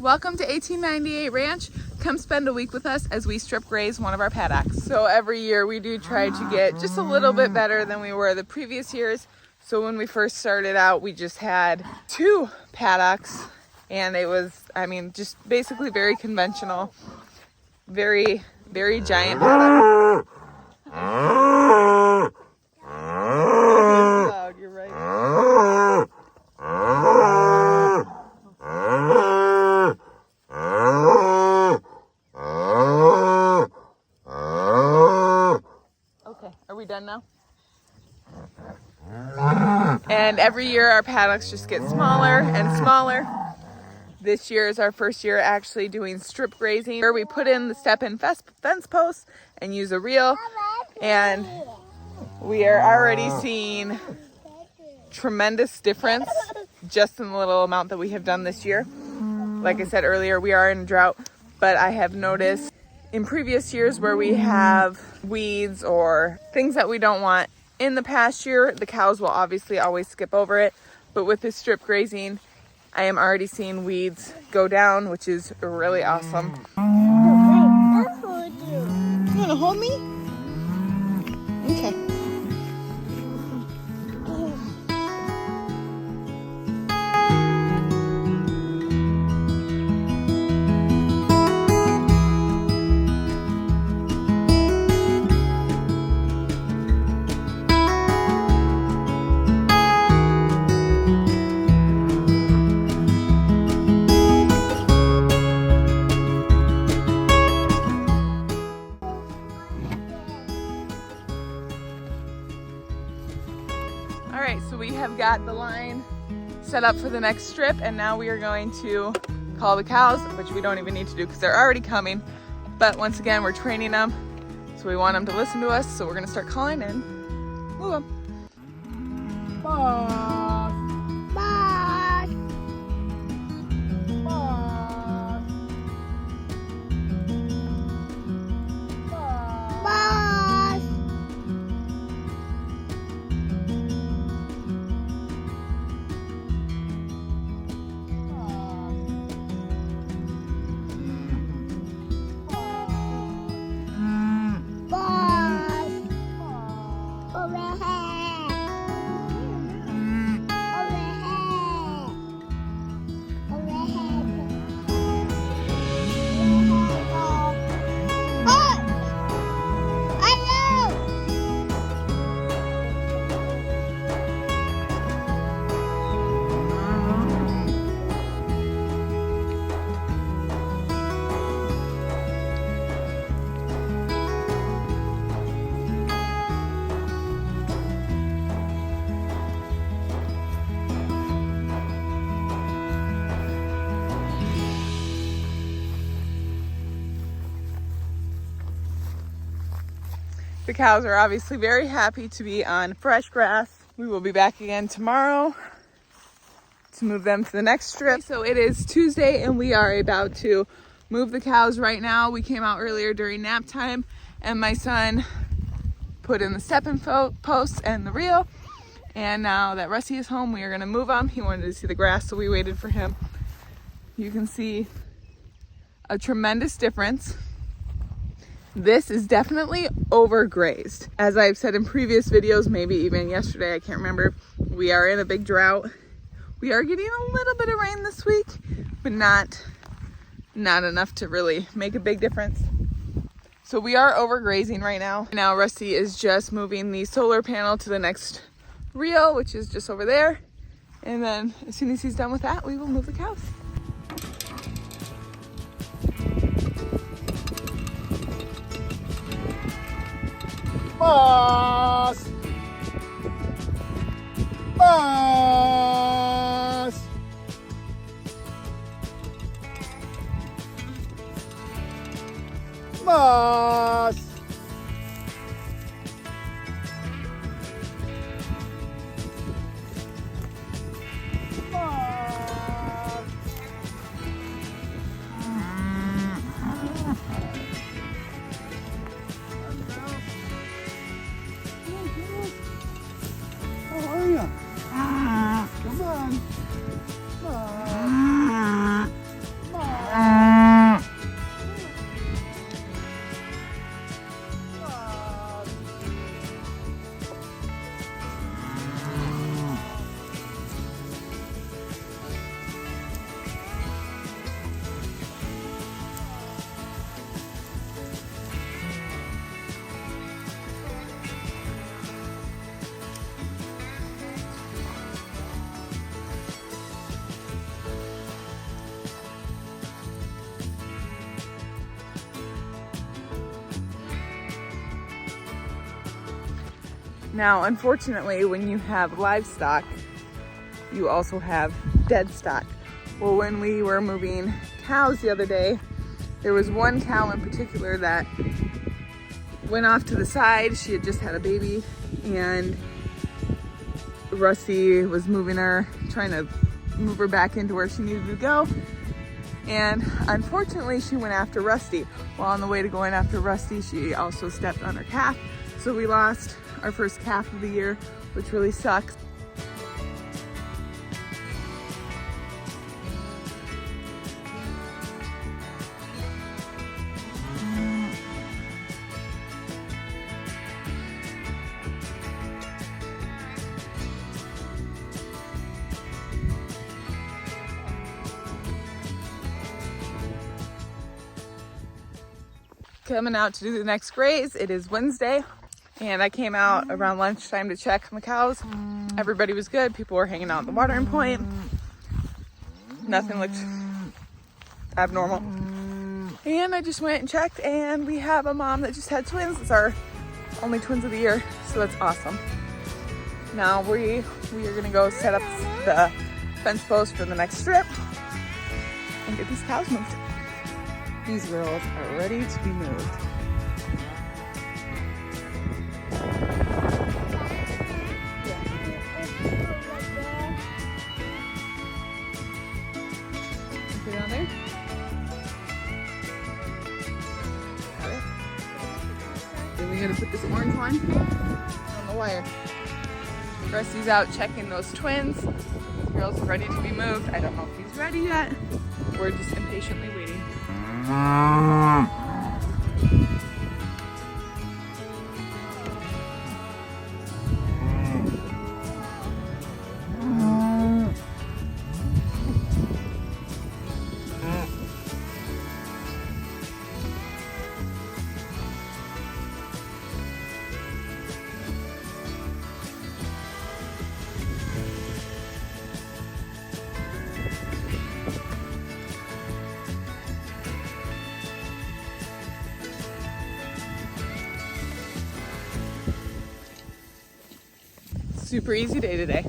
Welcome to 1898 Ranch. Come spend a week with us as we strip graze one of our paddocks. So every year we do try to get just a little bit better than we were the previous years. So when we first started out, we just had 2 paddocks and it was, just basically very conventional, very, very giant paddock. Loud, you're right. Okay, are we done now? And every year our paddocks just get smaller and smaller. This year is our first year actually doing strip grazing, where we put in the step-in fence posts and use a reel. And we are already seeing tremendous difference just in the little amount that we have done this year. Like I said earlier, we are in a drought, but I have noticed in previous years where we have weeds or things that we don't want in the pasture, the cows will obviously always skip over it. But with this strip grazing, I am already seeing weeds go down, which is really awesome. I'll hold you. You want to hold me? Okay. All right, so we have got the line set up for the next strip, and now we are going to call the cows, which we don't even need to do because they're already coming. But once again, we're training them, so we want them to listen to us. So we're gonna start calling and move them. Boss. Boss. Boss. Boss. Boss. Over here. Over here. Over here. Oh! I know! The cows are obviously very happy to be on fresh grass. We will be back again tomorrow to move them to the next strip. So it is Tuesday and we are about to move the cows right now. We came out earlier during nap time and my son put in the step-in posts and the reel. And now that Rusty is home, we are gonna move him. He wanted to see the grass, so we waited for him. You can see a tremendous difference. This is definitely overgrazed. As I've said in previous videos, maybe even yesterday, I can't remember, we are in a big drought. We are getting a little bit of rain this week, but not enough to really make a big difference. So we are overgrazing right now. Now Rusty is just moving the solar panel to the next reel, which is just over there. And then as soon as he's done with that, we will move the cows. Boss! Boss! Boss! Come on. Now, unfortunately, when you have livestock, you also have dead stock. Well, when we were moving cows the other day, there was one cow in particular that went off to the side. She had just had a baby, and Rusty was moving her, trying to move her back into where she needed to go. And unfortunately, she went after Rusty. Well, on the way to going after Rusty, she also stepped on her calf. So we lost our first calf of the year, which really sucks. Coming out to do the next graze. It is Wednesday, and I came out around lunchtime to check on the cows. Everybody was good. People were hanging out at the watering point. Nothing looked abnormal. And I just went and checked, and we have a mom that just had twins. It's our only twins of the year, so that's awesome. Now we are gonna go set up the fence post for the next strip and get these cows moved. These girls are ready to be moved. Put it on there. Got it. Then we gotta put this orange one on the wire. Rusty's out checking those twins. These girls are ready to be moved. I don't know if he's ready yet. We're just impatiently waiting. Super easy day today.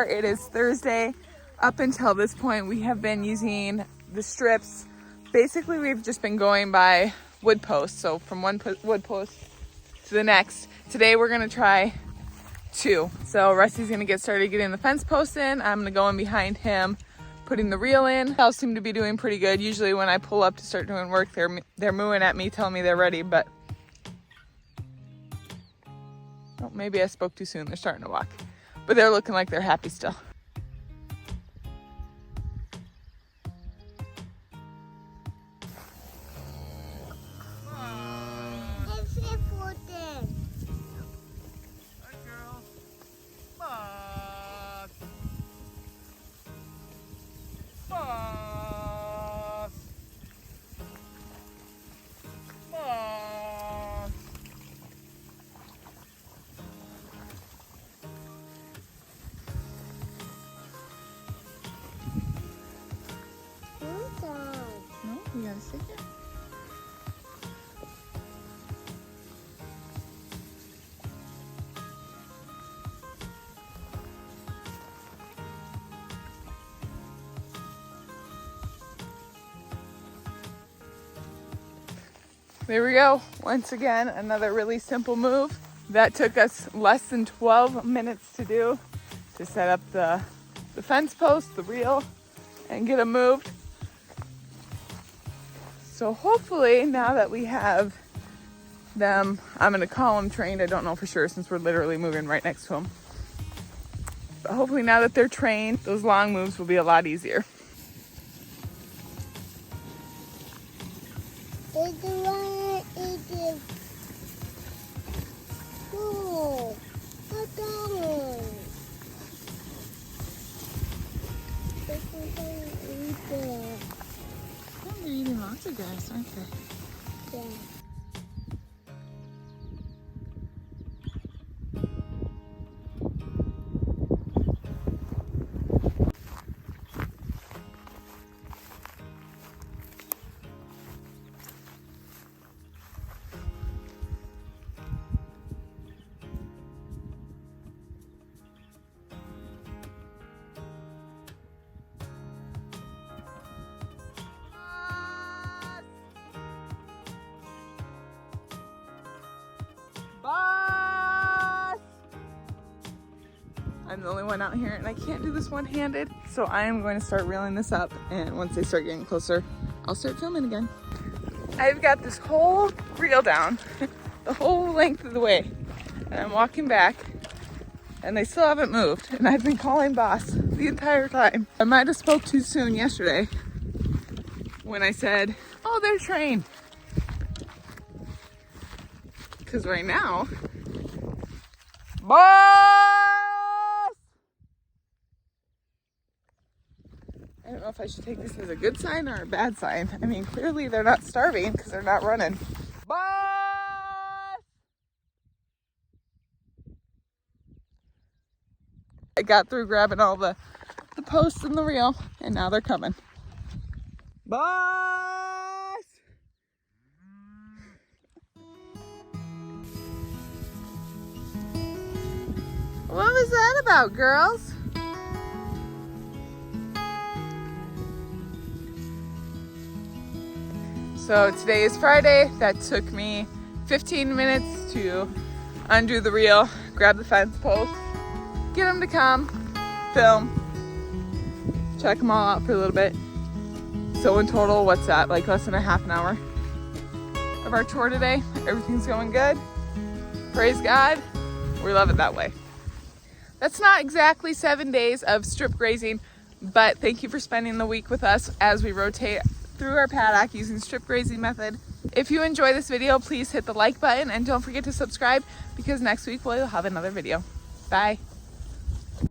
It is Thursday. Up until this point, we have been using the strips. Basically, we've just been going by wood posts. So from one wood post to the next. Today we're gonna try 2. So Rusty's gonna get started getting the fence posts in. I'm gonna go in behind him, putting the reel in. Cows seem to be doing pretty good. Usually when I pull up to start doing work, they're mooing at me, telling me they're ready, but oh, maybe I spoke too soon. They're starting to walk, but they're looking like they're happy still. No, you gotta sit here. There we go. Once again, another really simple move. That took us less than 12 minutes to do, to set up the fence post, the reel, and get them moved. So hopefully now that we have them, I'm gonna call them trained. I don't know for sure since we're literally moving right next to them. But hopefully now that they're trained, those long moves will be a lot easier. They're eating lots of grass, aren't they? Yeah. the only one out here and I can't do this one-handed. So I am going to start reeling this up, and once they start getting closer, I'll start filming again. I've got this whole reel down, the whole length of the way, and I'm walking back and they still haven't moved, and I've been calling boss the entire time. I might have spoke too soon yesterday when I said, oh, they're trained. Because right now, boss! I don't know if I should take this as a good sign or a bad sign. I mean, clearly they're not starving because they're not running. Boss! I got through grabbing all the posts and the reel, and now they're coming. Boss! What was that about, girls? So today is Friday. That took me 15 minutes to undo the reel, grab the fence post, get them to come, film, check them all out for a little bit. So in total, what's that? Like less than a half an hour of our tour today. Everything's going good. Praise God. We love it that way. That's not exactly 7 days of strip grazing, but thank you for spending the week with us as we rotate through our paddock using strip grazing method. If you enjoy this video, please hit the like button and don't forget to subscribe, because next week we'll have another video. Bye.